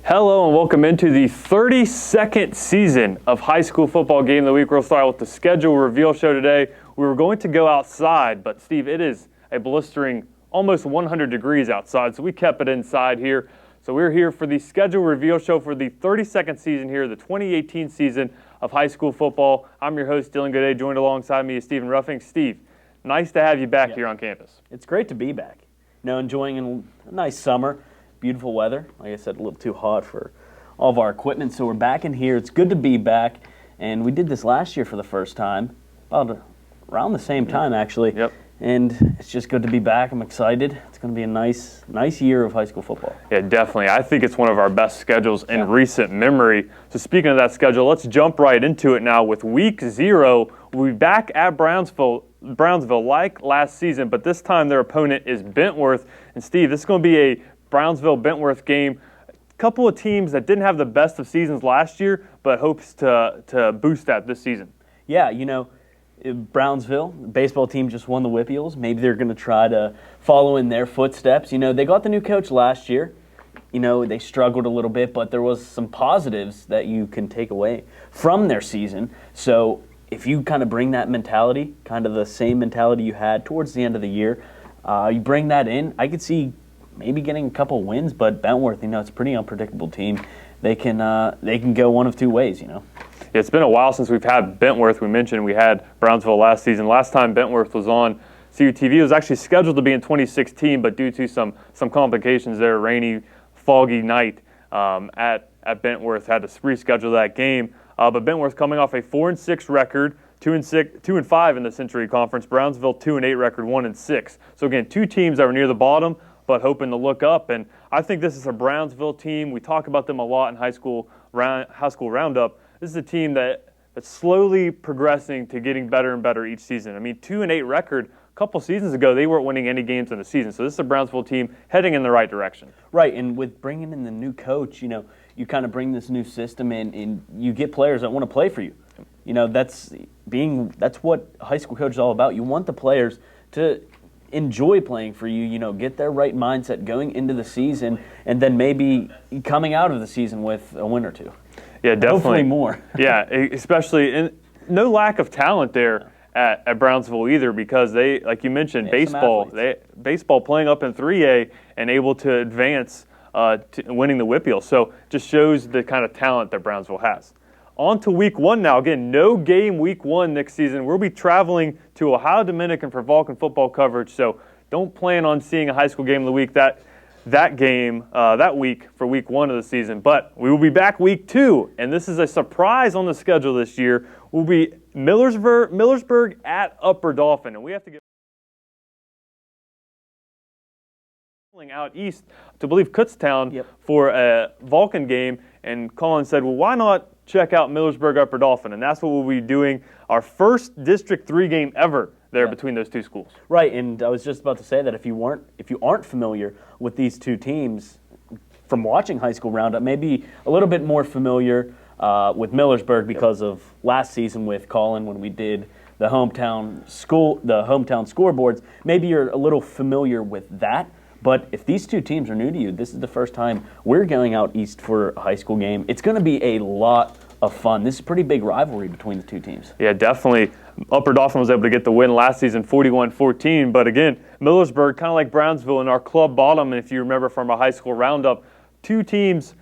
Hello and welcome into the 32nd season of High School Football Game of the Week. We'll start with the schedule reveal show today. We were going to go outside, but Steve, it is a blistering almost 100 degrees outside, so we kept it inside here. So we're here for the schedule reveal show for the 32nd season here, the 2018 season of high school football. I'm your host, Dylan Goday. Joined alongside me is Stephen Ruffing. Steve, nice to have you back here on campus. It's great to be back. Enjoying a nice summer. Beautiful weather. Like I said, a little too hot for all of our equipment, so we're back in here. It's good to be back, and we did this last year for the first time, about around the same time, actually. Yep. And it's just good to be back. I'm excited. It's going to be a nice year of high school football. Yeah, definitely. I think it's one of our best schedules in recent memory. So speaking of that schedule, let's jump right into it now with Week 0. We'll be back at Brownsville like last season, but this time their opponent is Bentworth. And Steve, this is going to be a Brownsville-Bentworth game. A couple of teams that didn't have the best of seasons last year, but hopes to boost that this season. Yeah, Brownsville, the baseball team just won the Whippeals. Maybe they're going to try to follow in their footsteps. They got the new coach last year. They struggled a little bit, but there was some positives that you can take away from their season. So if you kind of bring that mentality, kind of the same mentality you had towards the end of the year, you bring that in, I could see maybe getting a couple wins, but Bentworth, it's a pretty unpredictable team. They can go one of two ways, Yeah, it's been a while since we've had Bentworth. We mentioned we had Brownsville last season. Last time Bentworth was on CUTV, it was actually scheduled to be in 2016, but due to some complications there, a rainy, foggy night at Bentworth, had to reschedule that game. But Bentworth coming off a 4-6 record, 2-5 in the Century Conference. Brownsville 2-8 record, 1-6. So again, two teams that were near the bottom, but hoping to look up. And I think this is a Brownsville team. We talk about them a lot in high school roundup. This is a team that's slowly progressing to getting better and better each season. 2-8 record. A couple seasons ago, they weren't winning any games in the season. So this is a Brownsville team heading in the right direction. Right, and with bringing in the new coach, you kind of bring this new system in, and you get players that want to play for you. That's what high school coach is all about. You want the players to enjoy playing for you, get their right mindset going into the season, and then maybe coming out of the season with a win or two. Yeah, definitely. Hopefully more. Yeah, especially, and no lack of talent there at Brownsville either, because they, like you mentioned, baseball playing up in 3A and able to advance to winning the Whippeal. So just shows the kind of talent that Brownsville has. On to Week 1 now. Again, no game Week 1 next season. We'll be traveling to Ohio Dominican for Vulcan football coverage, so don't plan on seeing a high school game of the week that week for Week 1 of the season. But we will be back Week 2, and this is a surprise on the schedule this year. We'll be Millersburg at Upper Dauphin, and we have to get out east to, I believe, Kutztown for a Vulcan game, and Colin said, well, why not check out Millersburg Upper Dauphin? And that's what we'll be doing, our first District 3 game ever there between those two schools. Right, and I was just about to say that if you aren't familiar with these two teams from watching High School Roundup, maybe a little bit more familiar with Millersburg because of last season with Colin when we did the hometown scoreboards. Maybe you're a little familiar with that. But if these two teams are new to you, this is the first time we're going out east for a high school game. It's going to be a lot of fun. This is a pretty big rivalry between the two teams. Yeah, definitely. Upper Dauphin was able to get the win last season, 41-14. But again, Millersburg, kind of like Brownsville in our club bottom, and if you remember from our high school roundup, two teams,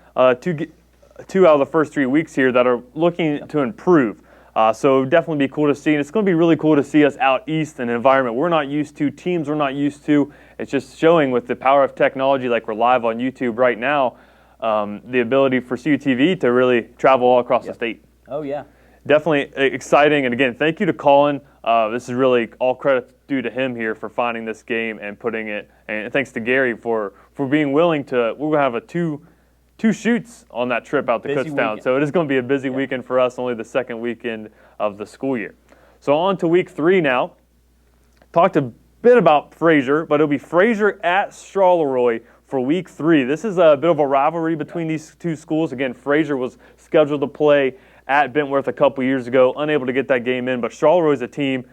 two out of the first 3 weeks here that are looking to improve. So definitely be cool to see. And it's going to be really cool to see us out east in an environment we're not used to, teams we're not used to. It's just showing with the power of technology, like we're live on YouTube right now, the ability for CUTV to really travel all across the state. Oh, yeah. Definitely exciting. And again, thank you to Colin. This is really all credit due to him here for finding this game and putting it. And thanks to Gary for being willing to, we're going to have a two shoots on that trip out to Kutztown. So it is going to be a busy weekend for us, only the second weekend of the school year. So on to Week 3 now. Talked a bit about Fraser, but it'll be Fraser at Charleroi for Week 3. This is a bit of a rivalry between these two schools. Again, Fraser was scheduled to play at Bentworth a couple years ago, unable to get that game in, but Charleroi is a team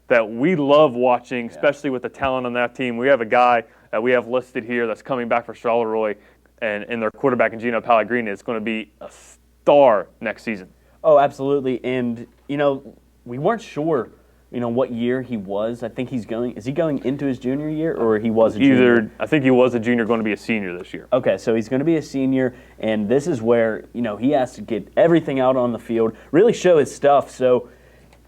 that we love watching, especially with the talent on that team. We have a guy that we have listed here that's coming back for Charleroi, and their quarterback in Gino Pellegrini is going to be a star next season. Oh, absolutely. And, we weren't sure, what year he was. I think is he going into his junior year, or he was a junior? I think he was a junior, going to be a senior this year. Okay, so he's going to be a senior, and this is where, he has to get everything out on the field, really show his stuff. So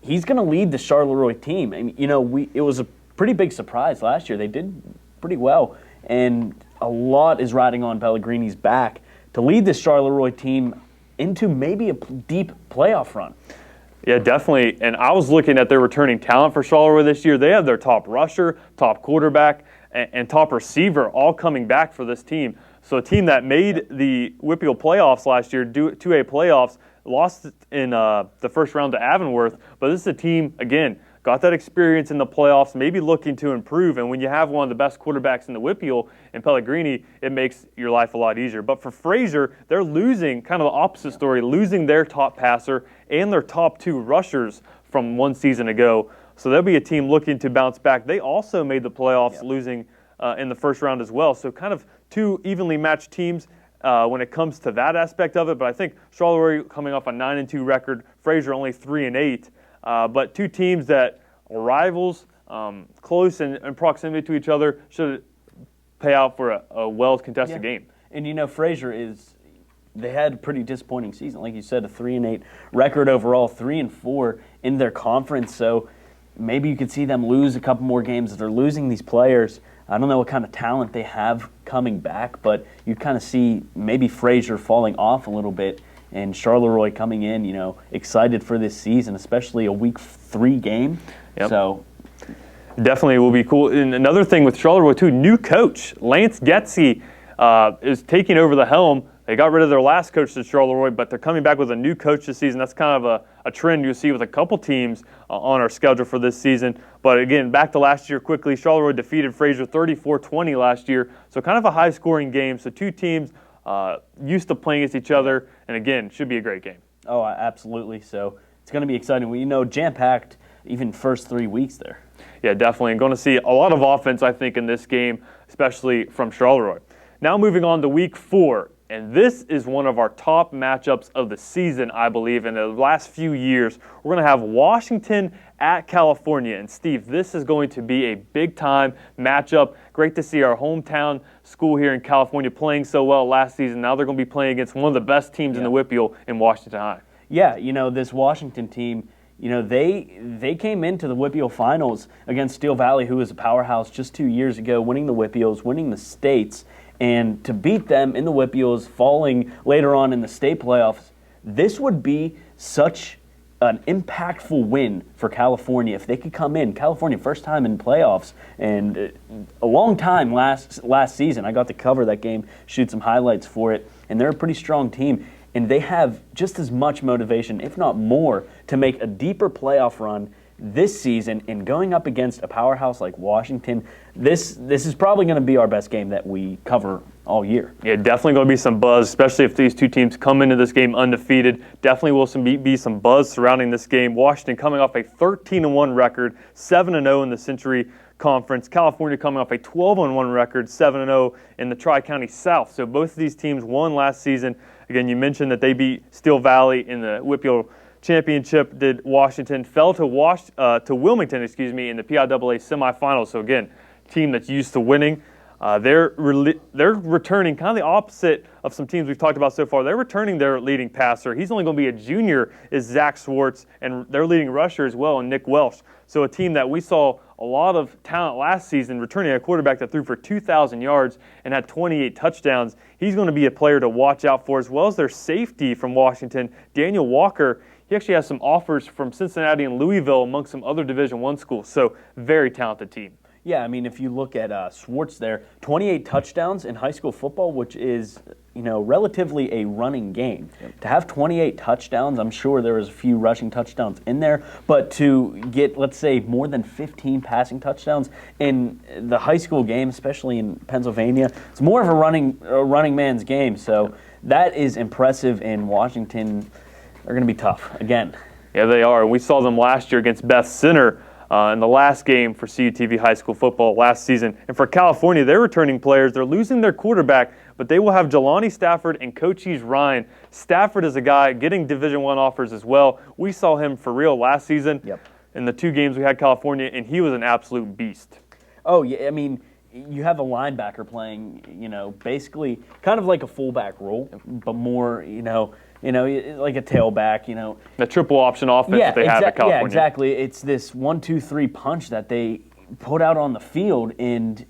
he's going to lead the Charleroi team. And, it was a pretty big surprise last year. They did pretty well, and a lot is riding on Pellegrini's back to lead this Charleroi team into maybe a deep playoff run. Yeah, definitely. And I was looking at their returning talent for Charleroi this year. They have their top rusher, top quarterback, and top receiver all coming back for this team. So a team that made the WPIAL playoffs last year, 2A playoffs, lost in the first round to Avonworth. But this is a team, again, got that experience in the playoffs, maybe looking to improve. And when you have one of the best quarterbacks in the WPIAL in Pellegrini, it makes your life a lot easier. But for Fraser, they're losing, kind of the opposite story, losing their top passer and their top 2 rushers from one season ago. So they'll be a team looking to bounce back. They also made the playoffs, losing in the first round as well. So kind of 2 evenly matched teams when it comes to that aspect of it. But I think Charleroi coming off a 9-2 record, Fraser only 3-8. But 2 teams that are rivals, close in proximity to each other, should pay out for a well-contested game. And, Fraser they had a pretty disappointing season. Like you said, a 3-8 record overall, 3-4 in their conference. So maybe you could see them lose a couple more games. They're losing these players. I don't know what kind of talent they have coming back, but you kind of see maybe Fraser falling off a little bit, and Charleroi coming in, excited for this season, especially a week 3 game. Yep. So definitely will be cool. And another thing with Charleroi too, new coach Lance Getze is taking over the helm. They got rid of their last coach at Charleroi, but they're coming back with a new coach this season. That's kind of a trend you'll see with a couple teams on our schedule for this season. But again, back to last year quickly, Charleroi defeated Fraser 34-20 last year. So kind of a high-scoring game. So 2 teams used to playing against each other, and again, should be a great game. Oh, absolutely. So it's going to be exciting. Well, jam-packed even first 3 weeks there. Yeah, definitely. And going to see a lot of offense, I think, in this game, especially from Charleroi. Now moving on to week 4. And this is one of our top matchups of the season, I believe. In the last few years, we're going to have Washington at California. And Steve, this is going to be a big-time matchup. Great to see our hometown school here in California playing so well last season. Now they're going to be playing against one of the best teams in the WPIAL in Washington High. Yeah, this Washington team, they came into the WPIAL finals against Steel Valley, who was a powerhouse just 2 years ago, winning the WPIALs, winning the states. And to beat them in the WPIALs, falling later on in the state playoffs, this would be such an impactful win for California if they could come in. California, first time in playoffs, and a long time last season. I got to cover that game, shoot some highlights for it, and they're a pretty strong team. And they have just as much motivation, if not more, to make a deeper playoff run this season, and going up against a powerhouse like Washington. This is probably going to be our best game that we cover all year. Yeah, definitely going to be some buzz, especially if these 2 teams come into this game undefeated. Definitely will be some buzz surrounding this game. Washington coming off a 13-1 record, 7-0 in the Century Conference. California coming off a 12-1 record, 7-0 in the Tri-County South. So both of these teams won last season. Again, you mentioned that they beat Steel Valley in the WPIAL championship. Did Washington fell to Wilmington, in the PIAA semifinals. So again, team that's used to winning. They're returning kind of the opposite of some teams we've talked about so far. They're returning their leading passer. He's only going to be a junior, is Zach Swartz, and their leading rusher as well, and Nick Welsh. So a team that we saw a lot of talent last season, returning a quarterback that threw for 2,000 yards and had 28 touchdowns. He's going to be a player to watch out for, as well as their safety from Washington, Daniel Walker. He actually has some offers from Cincinnati and Louisville among some other Division I schools. So very talented team. Yeah, if you look at Swartz there, 28 touchdowns in high school football, which is, relatively a running game. Yep. To have 28 touchdowns, I'm sure there was a few rushing touchdowns in there, but to get, let's say, more than 15 passing touchdowns in the high school game, especially in Pennsylvania, it's more of a running man's game. So that is impressive, and Washington are going to be tough again. Yeah, they are. We saw them last year against Beth Center. in the last game for CUTV high school football last season. And for California, they're returning players. They're losing their quarterback, but they will have Jelani Stafford and Coach Hsr Ryan. Stafford is a guy getting Division I offers as well. We saw him for real last season in the 2 games we had California, and he was an absolute beast. Oh, yeah, I mean, you have a linebacker playing, basically kind of like a fullback role, but more, like a tailback, The triple option offense that they have at California. Yeah, exactly. It's this 1-2-3 punch that they put out on the field, and,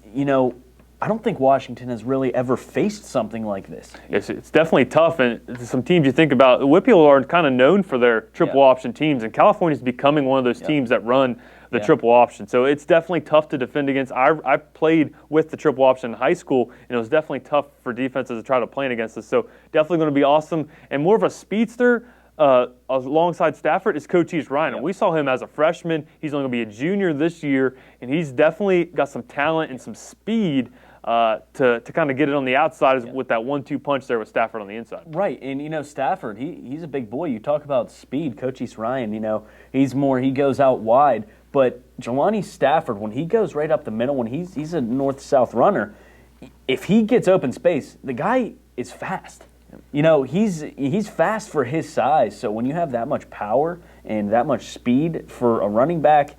I don't think Washington has really ever faced something like this. Yes, it's definitely tough, and some teams you think about, Whippeal are kind of known for their triple option teams, and California is becoming one of those teams that run the triple option. So it's definitely tough to defend against. I played with the triple option in high school, and it was definitely tough for defenses to try to play against us. So definitely going to be awesome. And more of a speedster alongside Stafford is Coach Hsr Ryan. And we saw him as a freshman. He's only going to be a junior this year, and he's definitely got some talent and some speed to kind of get it on the outside with that 1-2 punch there with Stafford on the inside. Right, and Stafford, he's a big boy. You talk about speed, Coach Hsr Ryan, he goes out wide. But Jelani Stafford, when he goes right up the middle, when he's a north-south runner, if he gets open space, the guy is fast. He's fast for his size. So when you have that much power and that much speed for a running back,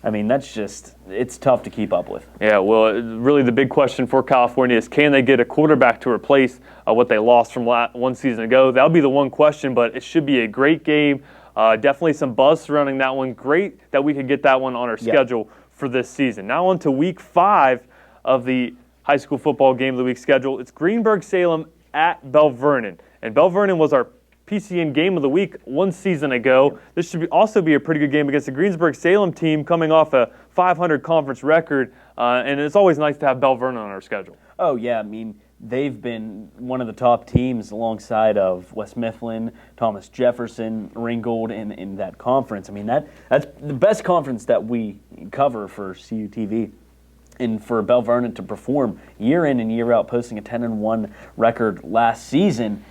I mean, it's tough to keep up with. Yeah, well, really the big question for California is, can they get a quarterback to replace what they lost from one season ago? That'll be the one question, but it should be a great game. Definitely some buzz surrounding that one. Great that we could get that one on our schedule for this season. Now on to week 5 of the high school football game of the week schedule. It's Greensburg-Salem at Bell Vernon. And Bell Vernon was our PCN game of the week one season ago. This should also be a pretty good game against the Greensburg-Salem team coming off a 500 conference record. And it's always nice to have Bell Vernon on our schedule. Oh, yeah. I mean, they've been one of the top teams alongside of West Mifflin, Thomas Jefferson, Ringgold in that conference. I mean, that's the best conference that we cover for CUTV. And for Bell Vernon to perform year in and year out, posting a 10-1 record last season,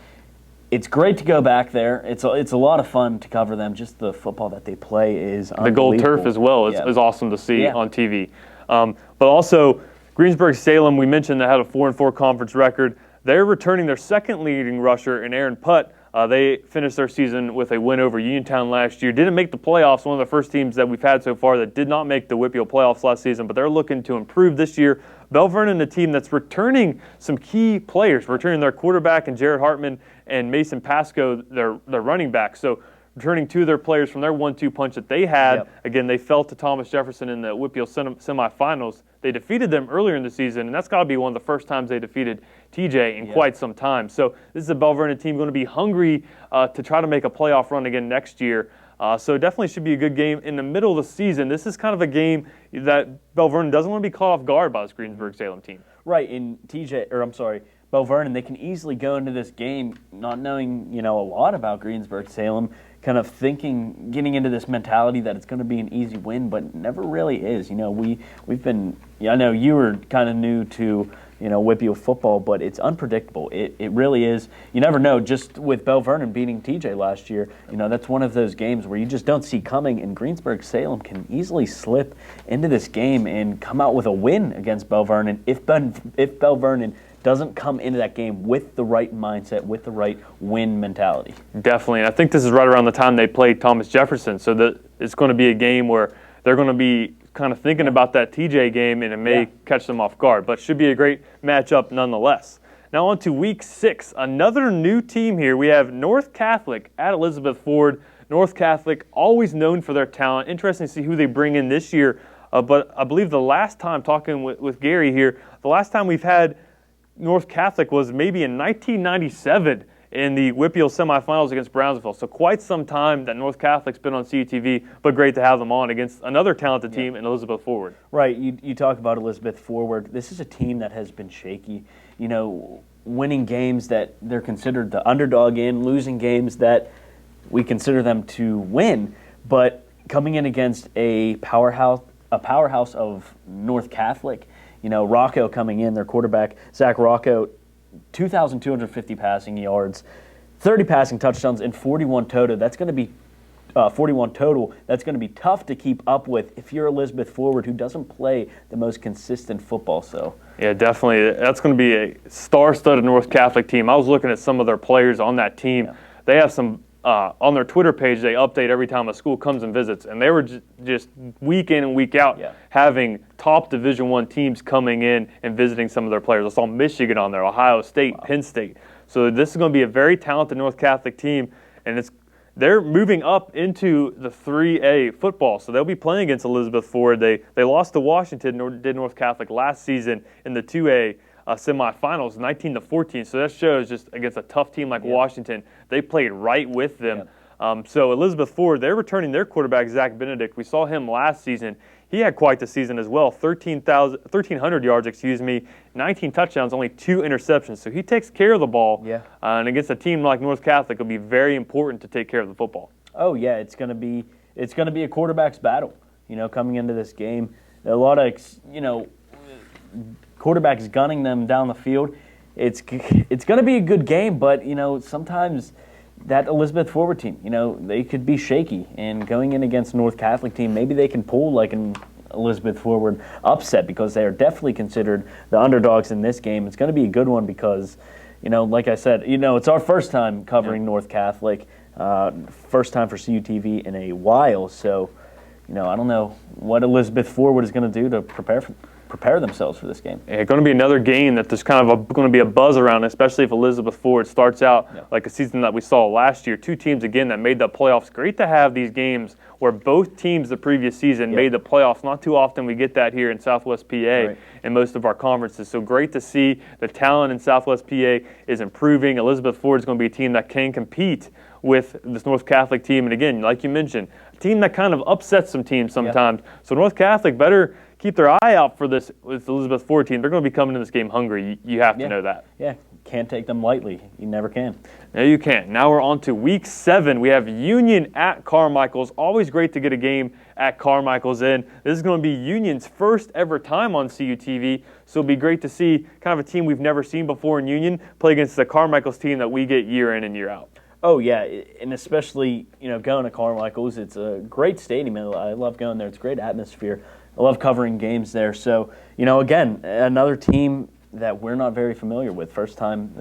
it's great to go back there. It's a lot of fun to cover them. Just the football that they play is unbelievable. The gold turf as well is awesome to see on TV. But also, Greensburg-Salem, we mentioned they had a 4-4 conference record. They're returning their second leading rusher in Aaron Putt. They finished their season with a win over Uniontown last year. Didn't make the playoffs, one of the first teams that we've had so far that did not make the Whippeal playoffs last season, but they're looking to improve this year. Bell Vernon, a team that's returning some key players, returning their quarterback and Jared Hartman and Mason Pasco, their running back. So returning 2 of their players from their 1-2 punch that they had. Again, they fell to Thomas Jefferson in the Whippeal semifinals. They defeated them earlier in the season, and that's got to be one of the first times they defeated TJ in quite some time. So this is a Bell Vernon team going to be hungry to try to make a playoff run again next year. So definitely should be a good game in the middle of the season. This is kind of a game that Bell Vernon doesn't want to be caught off guard by this Greensburg-Salem team. Right, and Bell Vernon, they can easily go into this game not knowing, a lot about Greensburg-Salem, kind of getting into this mentality that it's going to be an easy win, but it never really is. We've been, I know you were kind of new to, Whippeal football, but it's unpredictable. It really is. You never know. Just with Bell Vernon beating TJ last year, that's one of those games where you just don't see coming, and Greensburg-Salem can easily slip into this game and come out with a win against Bell Vernon if Bell Vernon doesn't come into that game with the right mindset, with the right win mentality. Definitely. And I think this is right around the time they played Thomas Jefferson, so that it's going to be a game where they're going to be kind of thinking about that TJ game, and it may catch them off guard. But should be a great matchup nonetheless. Now on to week 6. Another new team here. We have North Catholic at Elizabeth Ford. North Catholic, always known for their talent. Interesting to see who they bring in this year. But I believe the last time, talking with Gary here, the last time we've had North Catholic was maybe in 1997 in the Whippeal semifinals against Brownsville. So quite some time that North Catholic's been on CUTV, but great to have them on against another talented team in Elizabeth Forward. Right. You talk about Elizabeth Forward. This is a team that has been shaky. Winning games that they're considered the underdog in, losing games that we consider them to win, but coming in against a powerhouse of North Catholic. Rocco coming in, their quarterback, Zach Rocco, 2,250 passing yards, 30 passing touchdowns, and 41 total. That's going to be 41 total. That's going to be tough to keep up with if you're Elizabeth Forward, who doesn't play the most consistent football. So yeah, definitely. That's going to be a star-studded North Catholic team. I was looking at some of their players on that team. Yeah. They have some on their Twitter page. They update every time a school comes and visits, and they were just week in and week out having top Division I teams coming in and visiting some of their players. I saw Michigan on there, Ohio State, Penn State. So this is going to be a very talented North Catholic team, and they're moving up into the 3A football, so they'll be playing against Elizabeth Forward. They lost to Washington, did North Catholic last season in the 2A semifinals, 19-14. So that shows just against a tough team like Washington, they played right with them. So Elizabeth Forward, they're returning their quarterback, Zach Benedict. We saw him last season. He had quite the season as well, 1,300 yards, 19 touchdowns, only 2 interceptions. So he takes care of the ball. And against a team like North Catholic, it'll be very important to take care of the football. Oh yeah, it's going to be a quarterback's battle. Coming into this game, a lot of quarterbacks gunning them down the field. It's going to be a good game, but sometimes that Elizabeth Forward team, they could be shaky. And going in against a North Catholic team, maybe they can pull like an Elizabeth Forward upset, because they are definitely considered the underdogs in this game. It's going to be a good one because, like I said, it's our first time covering North Catholic, first time for CUTV in a while. So, I don't know what Elizabeth Forward is going to do to prepare themselves for this game. It's going to be another game that there's kind of going to be a buzz around, especially if Elizabeth Forward starts out like a season that we saw last year. 2 teams, again, that made the playoffs. Great to have these games where both teams the previous season made the playoffs. Not too often we get that here in Southwest PA in most of our conferences. So great to see the talent in Southwest PA is improving. Elizabeth Forward is going to be a team that can compete with this North Catholic team. And again, like you mentioned, a team that kind of upsets some teams sometimes. So North Catholic better keep their eye out for this with the Elizabeth Forward team. They're going to be coming to this game hungry. You have to know that. Yeah, can't take them lightly. You never can. No, you can't. Now we're on to Week 7. We have Union at Carmichael's. Always great to get a game at Carmichael's in. This is going to be Union's first ever time on CUTV, so it'll be great to see kind of a team we've never seen before in Union play against the Carmichael's team that we get year in and year out. Oh, yeah, and especially, going to Carmichael's. It's a great stadium. I love going there. It's a great atmosphere. I love covering games there. So, again, another team that we're not very familiar with. First time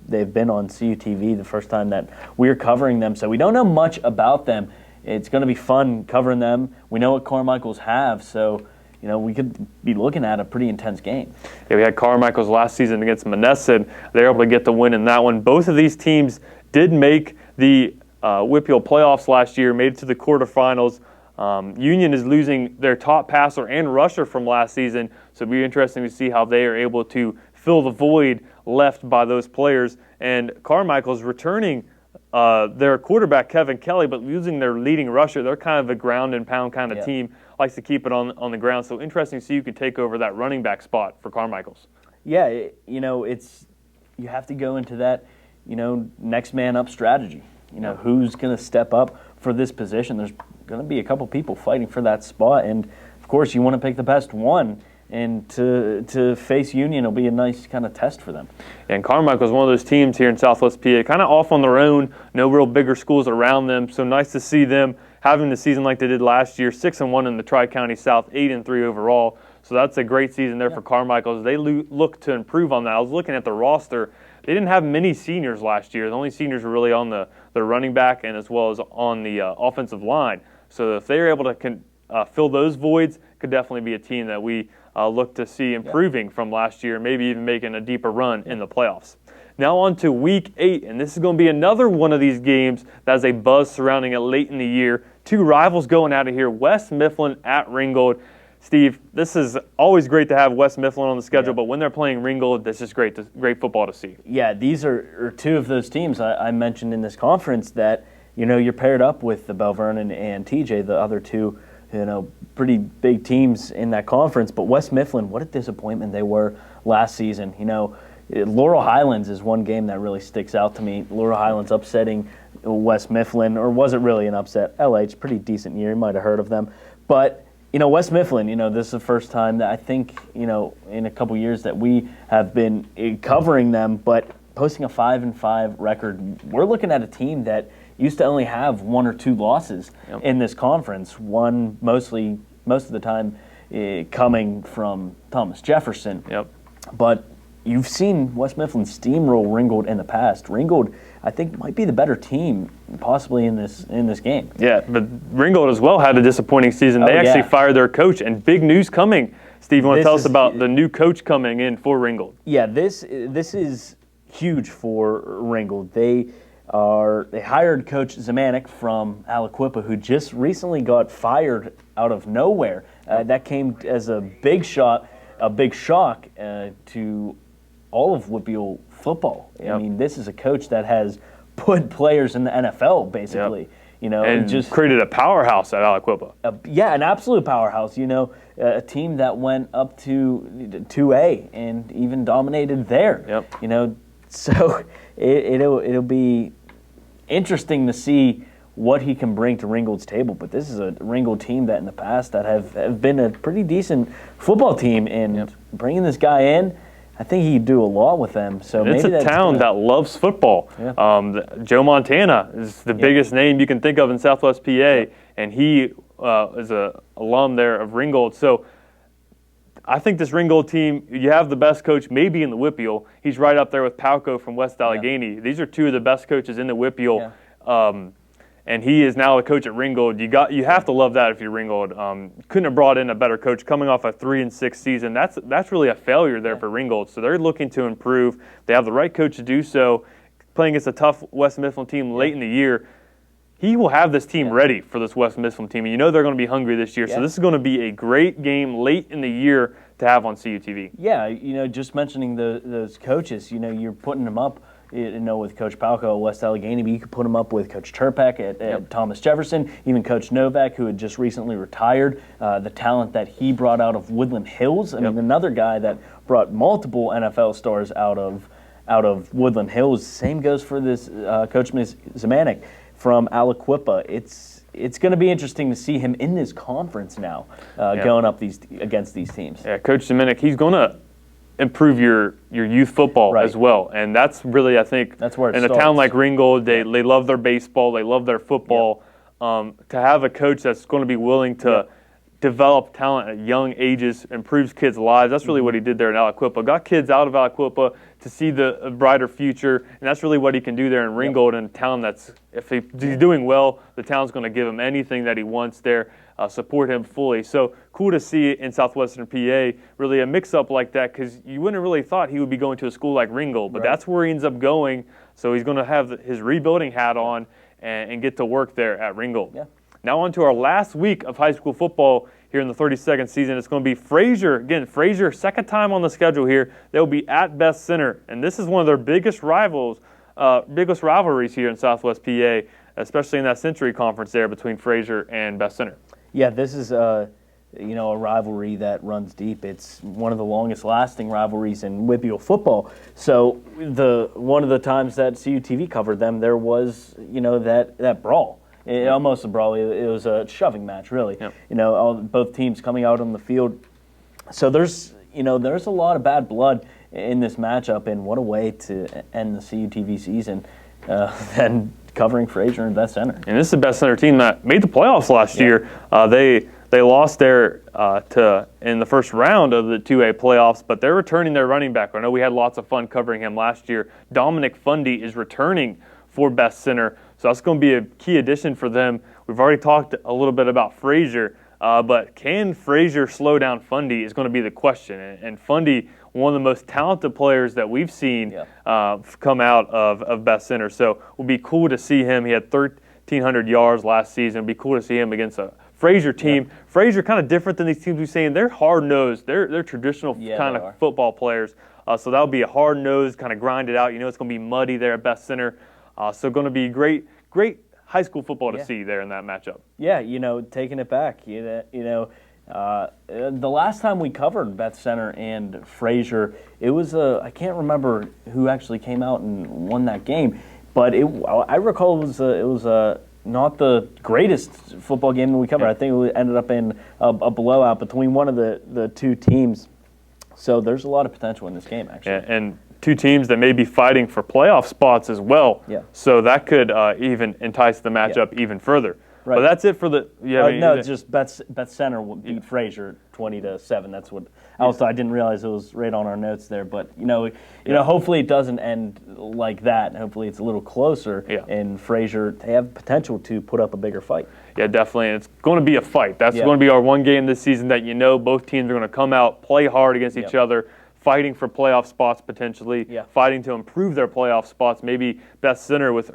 they've been on CUTV, the first time that we're covering them. So we don't know much about them. It's going to be fun covering them. We know what Carmichael's have, so we could be looking at a pretty intense game. Yeah, we had Carmichael's last season against Monessen. They were able to get the win in that one. Both of these teams did make the Whippeal playoffs last year, made it to the quarterfinals. Union is losing their top passer and rusher from last season, so it'll be interesting to see how they are able to fill the void left by those players. And Carmichael's returning their quarterback, Kevin Kelly, but losing their leading rusher. They're kind of a ground and pound kind of team, likes to keep it on the ground. So interesting to see who can take over that running back spot for Carmichael's. Yeah, you have to go into that, next man up strategy. Who's going to step up for this position? There's going to be a couple people fighting for that spot, and of course you want to pick the best one, and to face Union will be a nice kind of test for them. And Carmichael is one of those teams here in Southwest PA, kind of off on their own, no real bigger schools around them, so nice to see them having the season like they did last year, 6-1 in the Tri-County South, 8-3 overall. So that's a great season there for Carmichael as they look to improve on that. I was looking at the roster. They didn't have many seniors last year. The only seniors were really on the running back and as well as on the offensive line. So if they're able to fill those voids, could definitely be a team that we look to see improving from last year, maybe even making a deeper run in the playoffs. Now on to Week 8, and this is going to be another one of these games that has a buzz surrounding it late in the year. 2 rivals going out of here, West Mifflin at Ringgold. Steve, this is always great to have West Mifflin on the schedule, but when they're playing Ringgold, this is great football to see. Yeah, these are 2 of those teams I mentioned in this conference that, you're paired up with the Bell Vernon and TJ, the other 2, pretty big teams in that conference. But West Mifflin, what a disappointment they were last season. Laurel Highlands is one game that really sticks out to me. Laurel Highlands upsetting West Mifflin, or was it really an upset? LH, pretty decent year. You might have heard of them. But, West Mifflin, this is the first time that I think, in a couple years that we have been covering them, but posting a 5-5 record. We're looking at a team that, used to only have 1 or 2 losses in this conference. One most of the time coming from Thomas Jefferson. Yep. But you've seen West Mifflin steamroll Ringgold in the past. Ringgold, I think, might be the better team possibly in this game. Yeah, but Ringgold as well had a disappointing season. They actually fired their coach, and big news coming. Steve, you want to tell us about the new coach coming in for Ringgold? Yeah, this is huge for Ringgold. They hired Coach Zemanek from Aliquippa, who just recently got fired out of nowhere. That came as a big shock to all of WPIAL football. Yep. I mean, this is a coach that has put players in the NFL, basically. Yep. You know, and just created a powerhouse at Aliquippa. An absolute powerhouse. You know, a team that went up to 2A and even dominated there. Yep. You know, so it'll be interesting to see what he can bring to Ringgold's table. But this is a Ringgold team that in the past that have been a pretty decent football team, and bringing this guy in, I think he could do a lot with them. So it's maybe a town that loves football. Yeah. Joe Montana is the biggest name you can think of in Southwest PA, and he is an alum there of Ringgold. So I think this Ringgold team, you have the best coach maybe in the WPIAL. He's right up there with Palco from West Allegheny. Yeah. These are 2 of the best coaches in the WPIAL. Yeah. And he is now a coach at Ringgold. You have to love that if you're Ringgold. Couldn't have brought in a better coach coming off a 3-6 season. That's really a failure there for Ringgold. So they're looking to improve. They have the right coach to do so. Playing against a tough West Mifflin team late in the year, he will have this team ready for this West Mifflin team. And you know they're going to be hungry this year. So this is going to be a great game late in the year to have on CUTV. Yeah, you know, just mentioning those coaches, you know, you're putting them up. You know, with Coach Palco at West Allegheny, but you could put him up with Coach Turpek at Thomas Jefferson, even Coach Novak, who had just recently retired. The talent that he brought out of Woodland Hills. I mean, another guy that brought multiple NFL stars out of Woodland Hills. Same goes for this Coach Zemanek from Aliquippa. It's going to be interesting to see him in this conference now, going up against these teams. Yeah, Coach Zemanek, he's going to improve your youth football as well, and that's really, I think, that's where in a town like Ringgold, they love their baseball, they love their football. To have a coach that's going to be willing to develop talent at young ages, improves kids' lives. That's really what he did there in Aliquippa. Got kids out of Aliquippa to see the brighter future, and that's really what he can do there in Ringgold, in a town that's, if he's doing well, the town's going to give him anything that he wants there. Support him fully. So cool to see in Southwestern PA, really a mix-up like that, because you wouldn't have really thought he would be going to a school like Ringgold, but that's where he ends up going. So he's going to have his rebuilding hat on and get to work there at Ringgold. Yeah. Now on to our last week of high school football here in the 32nd season. It's going to be Fraser. Again, Fraser, second time on the schedule here. They'll be at Beth Center, and this is one of their biggest rivalries here in Southwest PA, especially in that Century Conference there between Fraser and Beth Center. Yeah, this is a rivalry that runs deep. It's one of the longest-lasting rivalries in WPIAL football. So one of the times that CUTV covered them, there was that brawl. Almost a brawl. It was a shoving match, really. Yep. You know, both teams coming out on the field. So there's a lot of bad blood in this matchup, and what a way to end the CUTV season than covering Fraser and Beth Center. And this is the Beth Center team that made the playoffs last year. They lost there in the first round of the 2A playoffs, but they're returning their running back. I know we had lots of fun covering him last year. Dominic Fundy is returning for Beth Center, so that's going to be a key addition for them. We've already talked a little bit about Fraser, but can Fraser slow down Fundy is going to be the question. And Fundy, one of the most talented players that we've seen come out of Beth Center. So it will be cool to see him. He had 1,300 yards last season. It will be cool to see him against a Fraser team. Yeah. Fraser kind of different than these teams we've seen. They're hard-nosed. They're traditional kind of football players. So that'll be a hard-nosed, kind of grind it out. You know it's going to be muddy there at Beth Center. So going to be great high school football to see there in that matchup. Yeah, taking it back. The last time we covered Beth Center and Fraser, it was I can't remember who actually came out and won that game, but I recall it was not the greatest football game that we covered. I think it ended up in a blowout between one of the two teams. So there's a lot of potential in this game, actually. Yeah, and two teams that may be fighting for playoff spots as well. Yeah. So that could even entice the matchup even further. Right. But that's it for the. No, it's just Beth Center beat Fraser 20-7. That's what. Also, I didn't realize it was right on our notes there. But hopefully it doesn't end like that. Hopefully it's a little closer. Yeah. And Fraser, they have potential to put up a bigger fight. Yeah, definitely. And it's going to be a fight. That's Yeah. going to be our one game this season that both teams are going to come out, play hard against each other, fighting for playoff spots potentially, fighting to improve their playoff spots. Maybe Beth Center with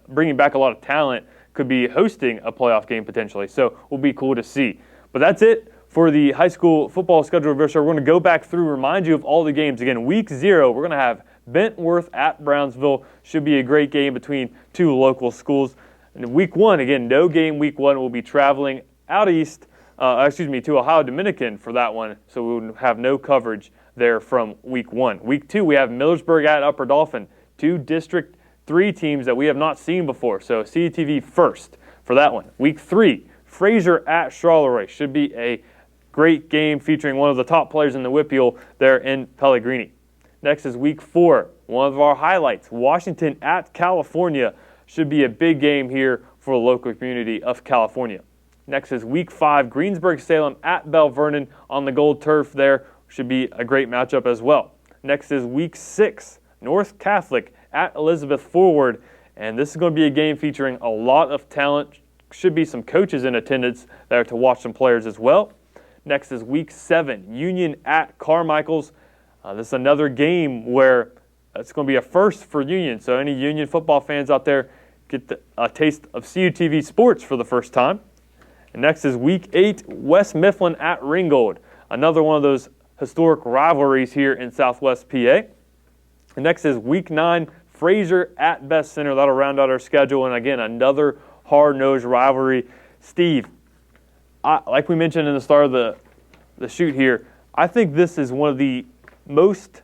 bringing back a lot of talent could be hosting a playoff game potentially. So will be cool to see. But that's it for the high school football schedule review. We're going to go back through, remind you of all the games. Again, week 0, we're going to have Bentworth at Brownsville. Should be a great game between two local schools. And week 1, again, no game week 1. We'll be traveling out east, to Ohio Dominican for that one. So we will have no coverage there from week 1. Week 2, we have Millersburg at Upper Dauphin, 2 District 3 teams that we have not seen before. So CUTV first for that one. Week 3, Fraser at Charleroi. Should be a great game featuring one of the top players in the WPIAL there in Pellegrini. Next is week 4, one of our highlights, Washington at California. Should be a big game here for the local community of California. Next is week 5, Greensburg-Salem at Bell Vernon on the gold turf there. Should be a great matchup as well. Next is week 6, North Catholic at Elizabeth Forward. And this is going to be a game featuring a lot of talent. Should be some coaches in attendance there to watch some players as well. Next is week 7, Union at Carmichael's. This is another game where it's going to be a first for Union. So any Union football fans out there get a taste of CUTV sports for the first time. And next is week 8, West Mifflin at Ringgold. Another one of those historic rivalries here in Southwest PA. And next is week 9, Fraser at Beth Center. That'll round out our schedule. And again, another hard-nosed rivalry. Steve, like we mentioned in the start of the shoot here, I think this is one of the most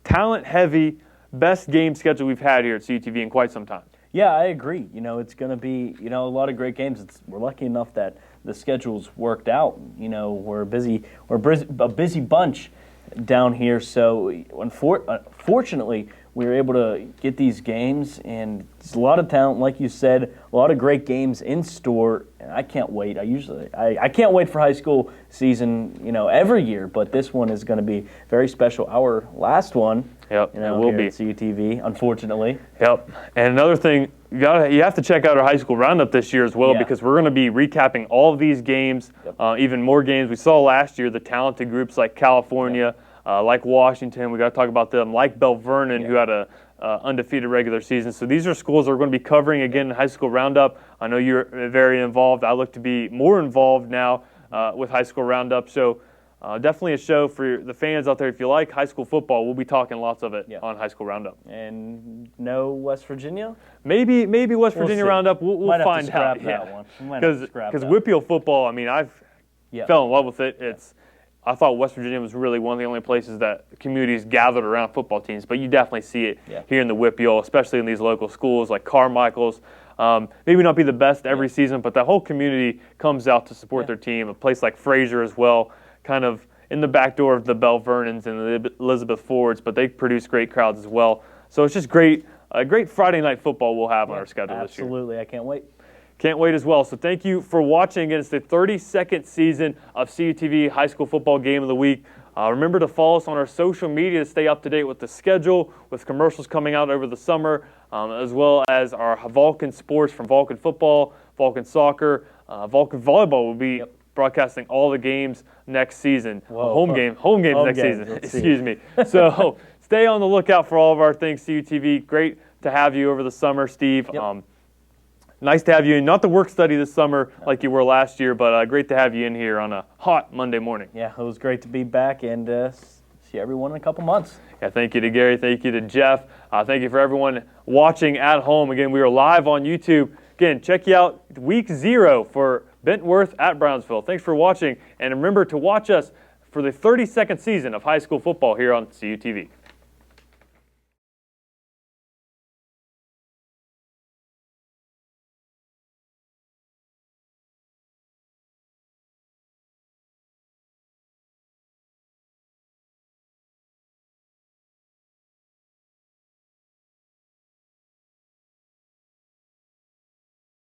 talent-heavy, best game schedule we've had here at CUTV in quite some time. Yeah, I agree. It's going to be, a lot of great games. We're lucky enough that the schedule's worked out. We're a busy bunch down here. So unfortunately, we were able to get these games, and there's a lot of talent, like you said, a lot of great games in store. And I can't wait. I can't wait for high school season, every year. But this one is going to be very special. Our last one. Yep, it will be. At CUTV, unfortunately. Yep. And another thing, you have to check out our high school roundup this year as well, because we're going to be recapping all of these games, even more games. We saw last year the talented groups like California, like Washington. We got to talk about them, like Bell Vernon, who had a undefeated regular season. So these are schools that we're going to be covering again in high school roundup. I know you're very involved. I look to be more involved now with high school roundup. So definitely a show for the fans out there. If you like high school football, we'll be talking lots of it on High School Roundup. And no West Virginia? Maybe West Virginia Roundup. We'll find out. Because WPIAL football, I mean, I've fell in love with it. I thought West Virginia was really one of the only places that communities gathered around football teams, but you definitely see it here in the WPIAL, especially in these local schools like Carmichael's. Maybe not be the best every season, but the whole community comes out to support their team. A place like Fraser as well, kind of in the back door of the Bell Vernons and the Elizabeth Fords, but they produce great crowds as well. So it's just great, a great Friday night football we'll have on our schedule this year. Absolutely, I can't wait. Can't wait as well. So thank you for watching. It's the 32nd season of CUTV High School Football Game of the Week. Remember to follow us on our social media to stay up to date with the schedule, with commercials coming out over the summer, as well as our Vulcan sports from Vulcan football, Vulcan soccer, Vulcan volleyball will be broadcasting all the games next season. Home games next season. Excuse me. So stay on the lookout for all of our things CUTV. Great to have you over the summer, Steve. Nice to have you in. Not the work study this summer like you were last year, but great to have you in here on a hot Monday morning. Yeah, it was great to be back and see everyone in a couple months. Yeah, thank you to Gary. Thank you to Jeff. Thank you for everyone watching at home. Again, we are live on YouTube. Again, check you out week 0 for Bentworth at Brownsville. Thanks for watching, and remember to watch us for the 32nd season of high school football here on CUTV.